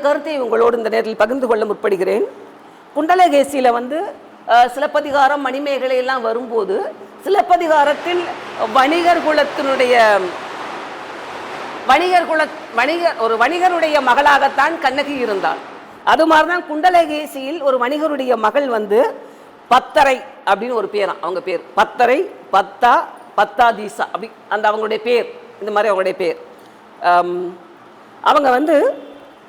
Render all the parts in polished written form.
கருத்தை உங்களோடு இந்த நேரத்தில் பகிர்ந்து கொள்ள முற்படுகிறேன். குண்டலகேசியில் சிலப்பதிகாரம் மணிமேகலை எல்லாம் வரும்போது சிலப்பதிகாரத்தில் ஒரு வணிகருடைய மகளாகத்தான் கண்ணகி இருந்தாள். அது மாதிரிதான் குண்டலகேசியில் ஒரு வணிகருடைய மகள் பத்தரை அப்படின்னு ஒரு பேரா, அவங்க பேர் பத்தரை, பத்தா, பத்தாதீசா அப்படி அந்த அவங்களுடைய பேர். இந்த மாதிரி அவங்களுடைய பேர். அவங்க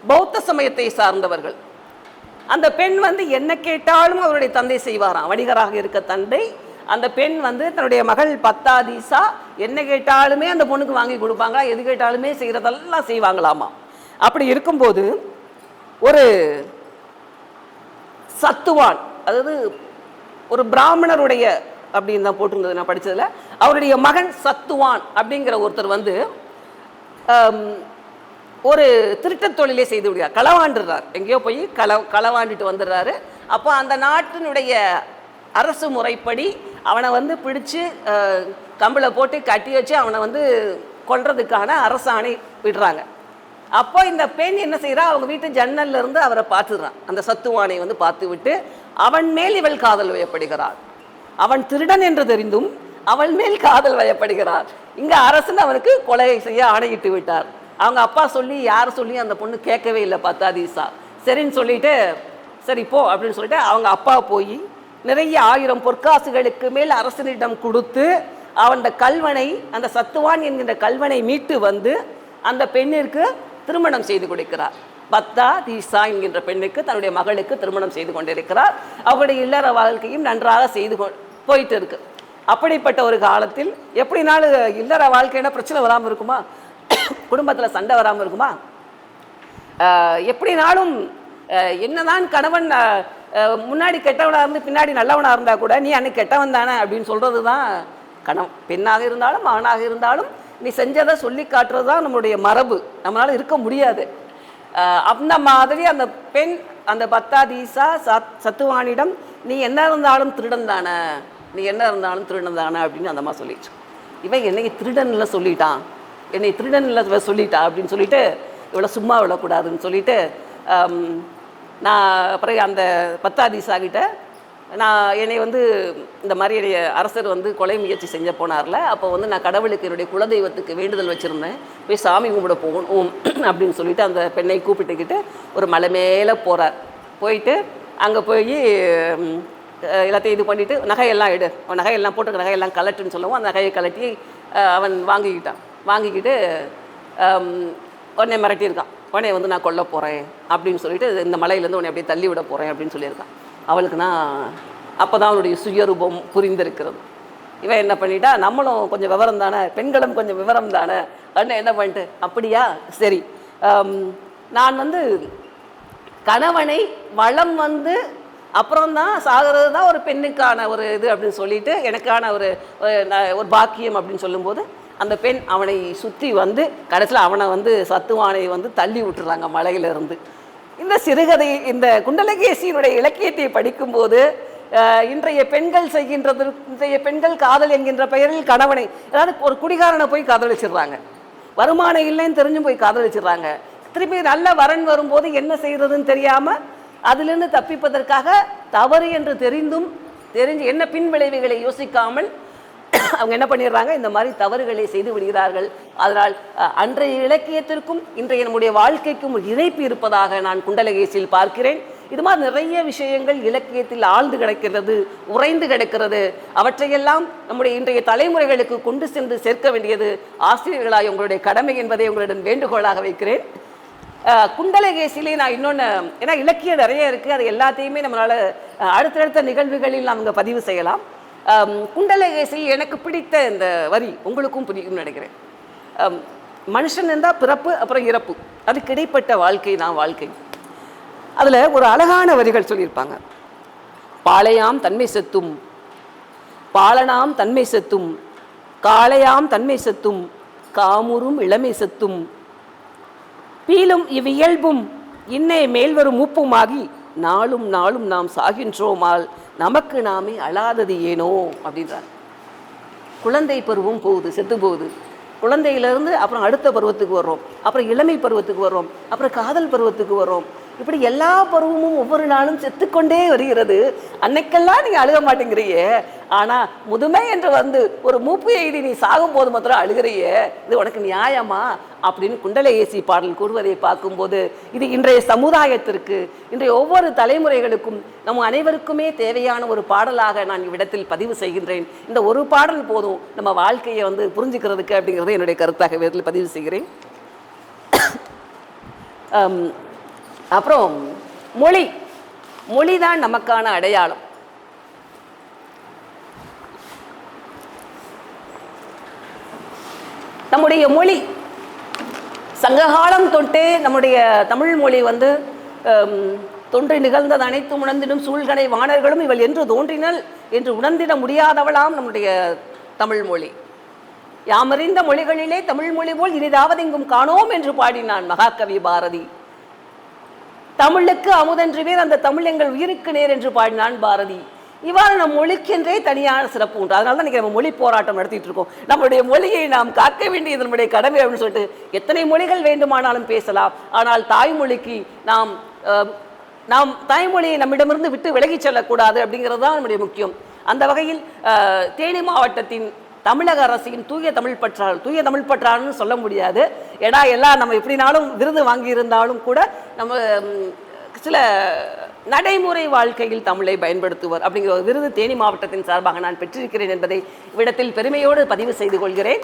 பௌத்த சமயத்தை சார்ந்தவர்கள். அந்த பெண் என்ன கேட்டாலும் அவருடைய தந்தை செய்வாராம். வணிகராக இருக்க தந்தை அந்த பெண் தன்னுடைய மகள் பத்தாதீசா என்ன கேட்டாலுமே அந்த பொண்ணுக்கு வாங்கி கொடுப்பாங்களா, எது கேட்டாலுமே செய்கிறதெல்லாம் செய்வாங்களாமா. அப்படி இருக்கும்போது ஒரு சத்துவான், அதாவது ஒரு பிராமணருடைய அப்படின்னு தான் போட்டிருந்தது நான் படித்ததில், அவருடைய மகன் சத்துவான் அப்படிங்கிற ஒருத்தர் ஒரு திருட்ட தொழிலே செய்து விடுறார். களவாண்டுறார், எங்கேயோ போய் களவாண்டுட்டு வந்துடுறாரு. அப்போ அந்த நாட்டினுடைய அரசு முறைப்படி அவனை பிடிச்சு கம்பில் போட்டு கட்டி வச்சு அவனை கொல்றதுக்கான அரசாணை விடுறாங்க. அப்போ இந்த பெண் என்ன செய்கிறா, அவங்க வீட்டு ஜன்னல்ல இருந்து அவரை பார்த்துடுறான். அந்த சத்துவானை பார்த்து விட்டு அவன் மேல் இவள் காதல் வயப்படுகிறாள். அவன் திருடன் என்று தெரிந்தும் அவள் மேல் காதல் வயப்படுகிறார். இங்கே அரசன் அவனுக்கு கொலை செய்ய ஆணையிட்டு விட்டார். அவங்க அப்பா சொல்லி யார் சொல்லி அந்த பொண்ணு கேட்கவே இல்லை பத்தாதீசா. சரின்னு சொல்லிட்டு சரி போ அப்படின்னு சொல்லிட்டு அவங்க அப்பா போய் நிறைய 1000 பொற்காசுகளுக்கு மேல் அரசனிடம் கொடுத்து அவன் கல்வனை, அந்த சத்துவான் என்கின்ற கல்வனை மீட்டு அந்த பெண்ணிற்கு திருமணம் செய்து கொடுக்கிறார். பத்தாதீசா என்கின்ற பெண்ணுக்கு தன்னுடைய மகளுக்கு திருமணம் செய்து கொண்டிருக்கிறார். அவருடைய இல்லற வாழ்க்கையும் நன்றாக செய்து போயிட்டு இருக்கு. அப்படிப்பட்ட ஒரு காலத்தில் எப்படினாலும் இல்லற வாழ்க்கைன்னா பிரச்சனை வராமல் இருக்குமா, குடும்பத்தில் சண்டை வராமல் இருக்குமா? எப்படினாலும் என்னதான் கணவன் முன்னாடி கெட்டவனாக இருந்து பின்னாடி நல்லவனாக இருந்தால் கூட நீ அன்னைக்கு கெட்டவன் தானே அப்படின்னு சொல்கிறது தான் கணவன். பெண்ணாக இருந்தாலும் ஆணாக இருந்தாலும் நீ செஞ்சதை சொல்லி காட்டுறது தான் நம்மளுடைய மரபு. நம்மளால் இருக்க முடியாது. அந்த மாதிரி அந்த பெண் அந்த பத்தாதீசா சத்துவானிடம் நீ என்ன இருந்தாலும் திருடன் தானே, நீ என்ன இருந்தாலும் திருடன் தானே அப்படின்னு அந்த மாதிரி சொல்லிடுச்சு. இவன் என்னை திருடன்ல சொல்லிட்டான், என்னை திருடன்ல சொல்லிட்டா அப்படின்னு சொல்லிட்டு இவ்வளோ சும்மா விடக்கூடாதுன்னு சொல்லிட்டு நான் அப்புறம் அந்த பத்தாதீசா கிட்ட என்னை இந்த மாதிரி என்னுடைய அரசர் கொலை முயற்சி செஞ்ச போனார்ல, அப்போ நான் கடவுளுக்கு என்னுடைய குலதெய்வத்துக்கு வேண்டுதல் வச்சுருந்தேன், போய் சாமி கும்பிட போகணும் அப்படின்னு சொல்லிட்டு அந்த பெண்ணை கூப்பிட்டுக்கிட்டு ஒரு மலை மேலே போகிறார். போயிட்டு அங்கே போய் எல்லாத்தையும் இது பண்ணிவிட்டு நகையெல்லாம் எடு, நகையெல்லாம் போட்டு நகையெல்லாம் கலட்டுன்னு சொல்லவும் அந்த நகையை கலட்டி அவன் வாங்கிக்கிட்டான். வாங்கிக்கிட்டு உடனே மிரட்டியிருக்கான், உடனே நான் கொல்ல போகிறேன் அப்படின்னு சொல்லிட்டு இந்த மலையிலேருந்து உடனே அப்படியே தள்ளி விட போகிறேன் அப்படின்னு சொல்லியிருக்கான். அவளுக்குனா அப்போ தான் அவளுடைய சுயரூபம் புரிந்திருக்கிறது. இவன் என்ன பண்ணிட்டா, நம்மளும் கொஞ்சம் விவரம் தானே, பெண்களும் கொஞ்சம் விவரம் தானே அப்படின்னு என்ன பண்ணிட்டு, அப்படியா சரி நான் கணவனை வளம் அப்புறம்தான் சாகிறது தான் ஒரு பெண்ணுக்கான ஒரு இது அப்படின்னு சொல்லிட்டு எனக்கான ஒரு பாக்கியம் அப்படின்னு சொல்லும்போது அந்த பெண் அவனை சுற்றி கடைசியில் அவனை சத்துவானை தள்ளி விட்டுறாங்க மலையிலிருந்து. இந்த சிறுகதை, இந்த குண்டலகேசியினுடைய இலக்கியத்தை படிக்கும்போது இன்றைய பெண்கள் செய்கின்றது, இன்றைய பெண்கள் காதல் என்கின்ற பெயரில் கணவனை, அதாவது ஒரு குடிகாரனை போய் காதலிச்சிடுறாங்க, வருமானம் இல்லைன்னு தெரிஞ்சும் போய் காதலிச்சிடுறாங்க. திருப்பி நல்ல வரன் வரும்போது என்ன செய்யறதுன்னு தெரியாமல் அதிலிருந்து தப்பிப்பதற்காக தவறு என்று தெரிஞ்சு என்ன பின் விளைவுகளை யோசிக்காமல் அவங்க என்ன பண்ணிடுறாங்க, இந்த மாதிரி தவறுகளை செய்து விடுகிறார்கள். அதனால் அன்றைய இலக்கியத்திற்கும் இன்றைய நம்முடைய வாழ்க்கைக்கும் ஒரு இணைப்பு இருப்பதாக நான் குண்டலகேசியில் பார்க்கிறேன். இது மாதிரி நிறைய விஷயங்கள் இலக்கியத்தில் ஆழ்ந்து கிடக்கிறது, உறைந்து கிடக்கிறது. அவற்றையெல்லாம் நம்முடைய இன்றைய தலைமுறைகளுக்கு கொண்டு சென்று சேர்க்க வேண்டியது ஆசிரியர்களாய் உங்களுடைய கடமை என்பதை உங்களிடம் வேண்டுகோளாக வைக்கிறேன். குண்டலகேசியிலே நான் இன்னொன்று, ஏன்னா இலக்கியம் நிறைய இருக்குது, அது எல்லாத்தையுமே நம்மளால் அடுத்தடுத்த நிகழ்வுகளில் நாங்கள் பதிவு செய்யலாம். குண்டலகேசியில் எனக்கு பிடித்த இந்த வரி உங்களுக்கும் பிடிக்கும்னு நினைக்கிறேன். மனுஷன் இருந்தால் பிறப்பு அப்புறம் இறப்பு, அதுக்கு இடைப்பட்ட வாழ்க்கை தான் வாழ்க்கை. அதில் ஒரு அழகான வரிகள் சொல்லியிருப்பாங்க. பாளையாம் தன்மை செத்தும், பாலனாம் தன்மை செத்தும், காளையாம் தன்மை செத்தும், காமுறும் இளமை செத்தும், பீலும் இவ்வியல்பும் இன்னே மேல்வரும் மூப்புமாகி நாளும் நாளும் நாம் சாகின்றோமால் நமக்கு நாமே அழாதது ஏனோ அப்படின்றார். குழந்தை பருவம் போகுது, செத்து போகுது, குழந்தையிலேருந்து அப்புறம் அடுத்த பருவத்துக்கு வர்றோம், அப்புறம் இளமை பருவத்துக்கு வர்றோம், அப்புறம் காதல் பருவத்துக்கு வர்றோம். இப்படி எல்லா பருவமும் ஒவ்வொரு நாளும் செத்துக்கொண்டே வருகிறது. அன்னைக்கெல்லாம் நீங்கள் அழுக மாட்டேங்கிறியே, ஆனால் முதுமை என்று வந்து ஒரு மூப்பு எய்தி நீ சாகும்போது மாத்திரம் அழுகிறியே, இது உனக்கு நியாயமா அப்படின்னு குண்டலகேசி பாடல் கூறுவதை பார்க்கும்போது இது இன்றைய சமுதாயத்திற்கு, இன்றைய ஒவ்வொரு தலைமுறைகளுக்கும் நம்ம அனைவருக்குமே தேவையான ஒரு பாடலாக நான் இவ்விடத்தில் பதிவு செய்கின்றேன். இந்த ஒரு பாடல் போதும் நம்ம வாழ்க்கையை வந்து புரிஞ்சுக்கிறதுக்கு அப்படிங்கிறத என்னுடைய கருத்தாக விதத்தில் பதிவு செய்கிறேன். அப்புறம் மொழி தான் நமக்கான அடையாளம். நம்முடைய மொழி சங்ககாலம் தொட்டே நம்முடைய தமிழ் மொழி வந்து தொன்று நிகழ்ந்தது அனைத்தும் உணர்ந்திடும் சூழ்கனை வாணர்களும் இவள் என்று தோன்றினள் என்று உணர்ந்திட முடியாதவளாம் நம்முடைய தமிழ் மொழி. யாமறிந்த மொழிகளிலே தமிழ் மொழி போல் இனிதாவது இங்கும் காணோம் என்று பாடினான் மகாகவி பாரதி. தமிழுக்கு அமுதென்று பேர், அந்த தமிழ் எங்கள் உயிருக்கு நேர் என்று பாடினான் பாரதி. இவ்வாறு நம் மொழிக்கென்றே தனியான சிறப்பு உண்டு. அதனால தான் நம்ம மொழி போராட்டம் நடத்திட்டு இருக்கோம். நம்முடைய மொழியை நாம் காக்க வேண்டியது நம்முடைய கடமை அப்படின்னு சொல்லிட்டு எத்தனை மொழிகள் வேண்டுமானாலும் பேசலாம். ஆனால் தாய்மொழிக்கு நாம் தாய்மொழியை நம்மிடமிருந்து விட்டு விலகி செல்லக்கூடாது அப்படிங்கிறது தான் நம்முடைய முக்கியம். அந்த வகையில் தேனி மாவட்டத்தின் தமிழக அரசின் தூய தமிழ் பற்றாளன்னு சொல்ல முடியாது. ஏன்னா எல்லாம் நம்ம எப்படினாலும் விருது வாங்கியிருந்தாலும் கூட நம்ம சில நடைமுறை வாழ்க்கையில் தமிழை பயன்படுத்துவர் அப்படிங்கிற ஒரு விருது தேனி மாவட்டத்தின் சார்பாக நான் பெற்றிருக்கிறேன் என்பதை இவ்விடத்தில் பெருமையோடு பதிவு செய்து கொள்கிறேன்.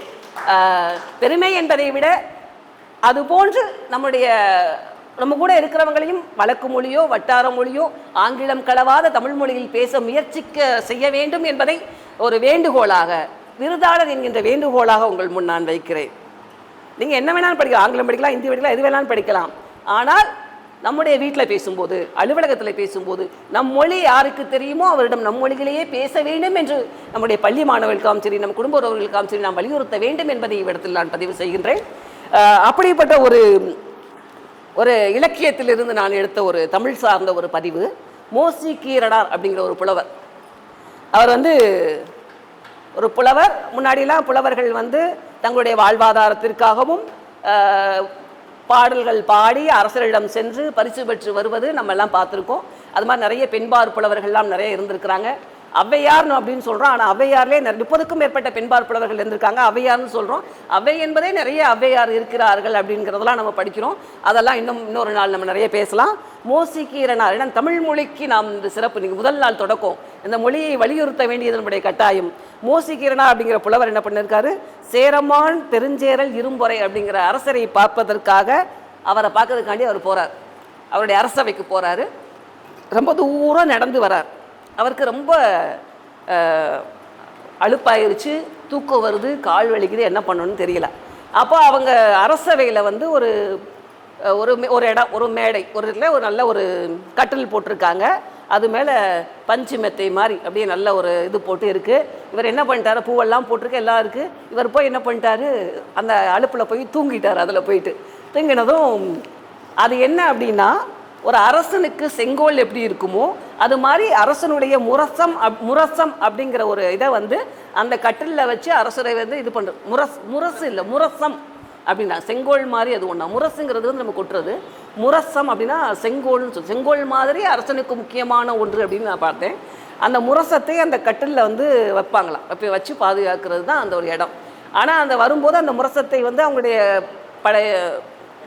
பெருமை என்பதை விட அதுபோன்று நம்ம கூட இருக்கிறவங்களையும் வழக்கு மொழியோ வட்டார மொழியோ ஆங்கிலம் கலவாத தமிழ் மொழியில் பேச முயற்சிக்க செய்ய வேண்டும் என்பதை ஒரு வேண்டுகோளாக, விருதாளர் என்கின்ற வேண்டுகோளாக உங்கள் முன் நான் வைக்கிறேன். நீங்கள் என்ன வேணாலும் படிக்கலாம், ஆங்கிலம் படிக்கலாம், ஹிந்தி படிக்கலாம், எது வேணாலும் படிக்கலாம். ஆனால் நம்முடைய வீட்டில் பேசும்போது, அலுவலகத்தில் பேசும்போது நம் மொழி யாருக்கு தெரியுமோ அவரிடம் நம் மொழிகளையே பேச வேண்டும் என்று நம்முடைய பள்ளி மாணவர்களுக்காகவும் சரி, நம் குடும்ப உறவுகளுக்காகவும் சரி நாம் வலியுறுத்த வேண்டும் என்பதை இவ்விடத்தில் நான் பதிவு செய்கின்றேன். அப்படிப்பட்ட ஒரு இலக்கியத்திலிருந்து நான் எடுத்த ஒரு தமிழ் சார்ந்த ஒரு பதிவு. மோசி கீரனார் அப்படிங்கிற ஒரு புலவர். அவர் ஒரு புலவர். முன்னாடிலாம் புலவர்கள் தங்களுடைய வாழ்வாதாரத்திற்காகவும் பாடல்கள் பாடி அரசரிடம் சென்று பரிசு பெற்று வருவது நம்ம எல்லாம் பார்த்துருக்கோம். அது மாதிரி நிறைய பெண்பார் புலவர்கள்லாம் நிறைய இருந்திருக்கிறாங்க. ஔவையார்னு அப்படின்னு சொல்கிறோம், ஆனால் ஔவையார்லேயே 30க்கும் மேற்பட்ட பெண்பார் புலவர்கள் இருந்திருக்காங்க. ஔவையார்னு சொல்கிறோம், ஔவை என்பதே நிறைய ஔவையார் இருக்கிறார்கள் அப்படிங்கிறதெல்லாம் நம்ம படிக்கிறோம். அதெல்லாம் இன்னொரு நாள் நம்ம நிறைய பேசலாம். மோசி கீரனார், ஏன்னா தமிழ் மொழிக்கு நாம் இந்த சிறப்பு, நீங்கள் முதல் நாள் தொடக்கம் இந்த மொழியை வலியுறுத்த வேண்டியது நம்முடைய கட்டாயம். மோசி கீரனார் அப்படிங்கிற புலவர் என்ன பண்ணியிருக்காரு, சேரமான் பெருஞ்சேரல் இரும்பொறை அப்படிங்கிற அரசரை பார்ப்பதற்காக அவரை பார்க்கறதுக்காண்டி அவர் போகிறார். அவருடைய அரசவைக்கு போகிறாரு. ரொம்ப தூரம் நடந்து வரார். அவருக்கு ரொம்ப அலுப்பாயிருச்சு, தூக்கம் வருது, கால் வலிக்குது, என்ன பண்ணணும்னு தெரியல. அப்போ அவங்க அரசவையில் ஒரு இடம், ஒரு மேடை, ஒரு நல்ல ஒரு கட்டில் போட்டிருக்காங்க. அது மேலே பஞ்சு மெத்தை மாதிரி அப்படியே நல்ல ஒரு இது போட்டு இருக்குது. இவர் என்ன பண்ணிட்டாரு, பூவெல்லாம் போட்டிருக்கு, எல்லாம் இருக்குது. இவர் போய் என்ன பண்ணிட்டாரு, அந்த அடுப்பில் போய் தூங்கிட்டார். அதில் போயிட்டு தூங்கினதும் அது என்ன அப்படின்னா, ஒரு அரசனுக்கு செங்கோல் எப்படி இருக்குமோ அது மாதிரி அரசனுடைய முரசம் அப்படிங்கிற ஒரு இதை அந்த கட்டிலில் வச்சு அரசரை இது பண்ணுறது. முரசு இல்லை, முரசம் அப்படின்னா செங்கோல் மாதிரி அது ஒன்றா. முரசுங்கிறது நம்ம கொட்டுறது. முரசம் அப்படின்னா செங்கோல்னு சொல்லி, செங்கோல் மாதிரி அரசனுக்கு முக்கியமான ஒன்று அப்படின்னு நான் பார்த்தேன். அந்த முரசத்தை அந்த கட்டிலில் வைப்பாங்களாம். வச்சு பாதுகாக்கிறது தான் அந்த ஒரு இடம். ஆனால் அந்த வரும்போது அந்த முரசத்தை அவங்களுடைய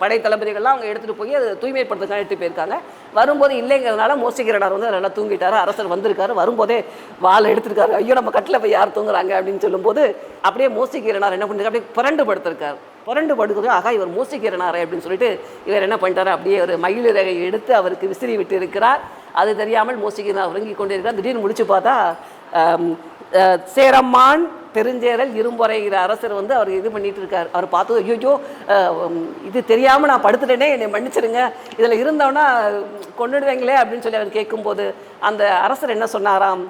படை தளபதிகள்லாம் அவங்க எடுத்துகிட்டு போய் அதை தூய்மைப்படுத்துக்காக எடுத்துகிட்டு போயிருக்காங்க. வரும்போது இல்லைங்கிறதுனால மோசி கீரனார் நல்லா தூங்கிட்டார். அரசர் வந்திருக்காரு. வரும்போதே வாழை எடுத்துருக்காரு. ஐயோ, நம்ம கட்டில் போய் யார் தூங்குறாங்க அப்படின்னு சொல்லும்போது அப்படியே மோசி கீரனார் என்ன பண்ணிருக்காரு, அப்படியே புரண்டு படுத்திருக்காரு. புரண்டு படுக்கிறது, ஆகா இவர் மோசி கீரனாரே அப்படின்னு சொல்லிட்டு இவர் என்ன பண்ணிட்டாரு, அப்படியே ஒரு மயிலிறகை எடுத்து அவருக்கு விசிறி விட்டு இருக்கிறார். அது தெரியாமல் மோசி கீரனார் உறங்கி கொண்டே இருக்கிறார். திடீர்னு முடிச்சு பார்த்தா சேரம்மான் பெருஞ்சேரல் இரும்பொறைகிற அரசர் அவர் இது பண்ணிட்டு இருக்கார். அவர் பார்த்து, ஐயோ இது தெரியாமல் நான் படுத்துட்டேனே, என்னை மன்னிச்சிருங்க, இதில் இருந்தோன்னா கொண்டுடுவேங்களே அப்படின்னு சொல்லி அவர் கேட்கும்போது அந்த அரசர் என்ன சொன்னாராம்,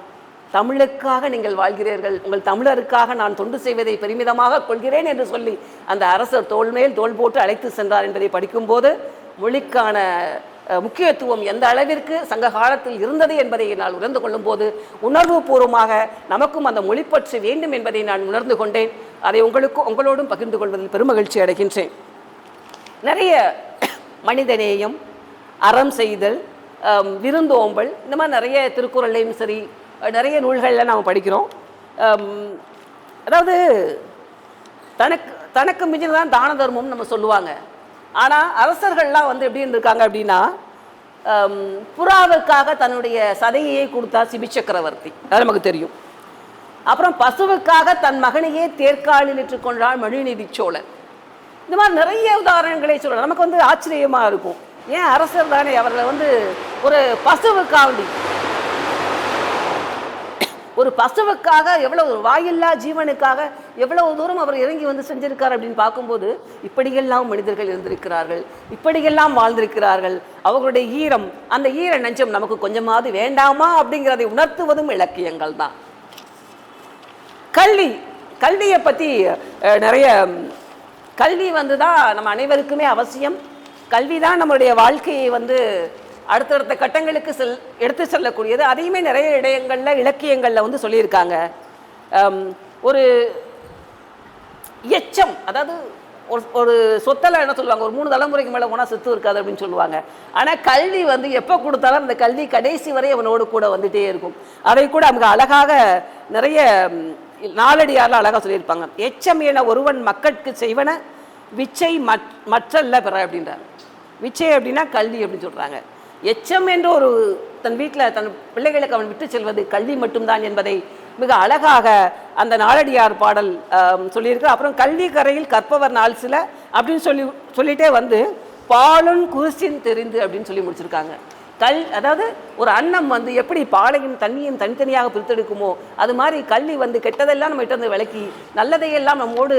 தமிழுக்காக நீங்கள் வாழ்கிறீர்கள், உங்கள் தமிழருக்காக நான் தொண்டு செய்வதை பெருமிதமாக கொள்கிறேன் என்று சொல்லி அந்த அரசர் தோள் மேல் தோள் போட்டு அழைத்து சென்றார் என்பதை படிக்கும்போது மொழிக்கான முக்கியத்துவம் எந்த அளவிற்கு சங்க காலத்தில் இருந்தது என்பதை நான் உணர்ந்து கொள்ளும் போது உணர்வு பூர்வமாக நமக்கும் அந்த மொழிப்பற்று வேண்டும் என்பதை நான் உணர்ந்து கொண்டேன். அதை உங்களோடும் பகிர்ந்து கொள்வதில் பெருமகிழ்ச்சி அடைகின்றேன். நிறைய மனிதநேயம், அறம் செய்தல், விருந்தோம்பல், இந்த மாதிரி நிறைய திருக்குறளையும் சரி நிறைய நூல்களில் நாம் படிக்கிறோம். அதாவது தனக்கு மிஞ்சினதான் தான தர்மம்னு நம்ம சொல்லுவாங்க. ஆனால் அரசர்கள்லாம் வந்து எப்படி இருந்திருக்காங்க அப்படின்னா, புறாவுக்காக தன்னுடைய சதையை கொடுத்தா சிபி சக்கரவர்த்தி, அது நமக்கு தெரியும். அப்புறம் பசுவுக்காக தன் மகனையே தேர்காலில் ஏற்றுக்கொண்டாள் மனுநீதி சோழன். இந்த மாதிரி நிறைய உதாரணங்களை சொல்ல நமக்கு வந்து ஆச்சரியமாக இருக்கும். ஏன் அரசர் தானே, அவர்களை வந்து ஒரு பசுவுக்காக எவ்வளவு வாயில்லா ஜீவனுக்காக எவ்வளவு தூரம் அவர் இறங்கி வந்து செஞ்சிருக்கார் அப்படின்னு பார்க்கும்போது இப்படியெல்லாம் மனிதர்கள் இருந்திருக்கிறார்கள், இப்படியெல்லாம் வாழ்ந்திருக்கிறார்கள். அவர்களுடைய ஈரம், அந்த ஈர நெஞ்சம் நமக்கு கொஞ்சமாவது வேண்டாமா அப்படிங்கிறதை உணர்த்துவதும் இலக்கியங்கள் தான். கல்வியை பற்றி நிறைய கல்வி வந்து தான் நம்ம அனைவருக்குமே அவசியம். கல்வி தான் நம்மளுடைய வாழ்க்கையை வந்து அடுத்தடுத்த கட்டங்களுக்கு எடுத்து செல்லக்கூடியது. அதையுமே நிறைய இடங்களில் இலக்கியங்களில் வந்து சொல்லியிருக்காங்க. ஒரு எச்சம், அதாவது ஒரு சொத்தில் என்ன சொல்லுவாங்க, ஒரு 3 தலைமுறைக்கு மேலே போனால் சொத்து இருக்காது அப்படின்னு சொல்லுவாங்க. ஆனால் கல்வி வந்து எப்போ கொடுத்தாலும் அந்த கல்வி கடைசி வரை அவனோடு கூட வந்துகிட்டே இருக்கும். அதை கூட அவங்க அழகாக நிறைய நாலடியாரில் அழகாக சொல்லியிருப்பாங்க. எச்சம் என ஒருவன் மக்களுக்கு செய்வன விச்சை மற்றல்ல பெற அப்படின்றாங்க. விச்சை அப்படின்னா கல்வி அப்படின்னு சொல்கிறாங்க. எச்சம் என்று ஒரு தன் வீட்டில் தன் பிள்ளைகளுக்கு அவன் விட்டு செல்வது கல்வி மட்டும்தான் என்பதை மிக அழகாக அந்த நாலடியார் பாடல் சொல்லியிருக்கு. அப்புறம் கல்வி கரையில் கற்பவர் நாள் சில அப்படின்னு சொல்லிட்டே வந்து பாலுன் குருசின் தெரிந்து அப்படின்னு சொல்லி முடிச்சிருக்காங்க. அதாவது ஒரு அன்னம் வந்து எப்படி பாலையும் தண்ணியும் தனித்தனியாக பிரித்தெடுக்குமோ அது மாதிரி கல்வி வந்து கெட்டதெல்லாம் நம்ம கிட்ட வந்து விளக்கி நல்லதையெல்லாம் நம்மோடு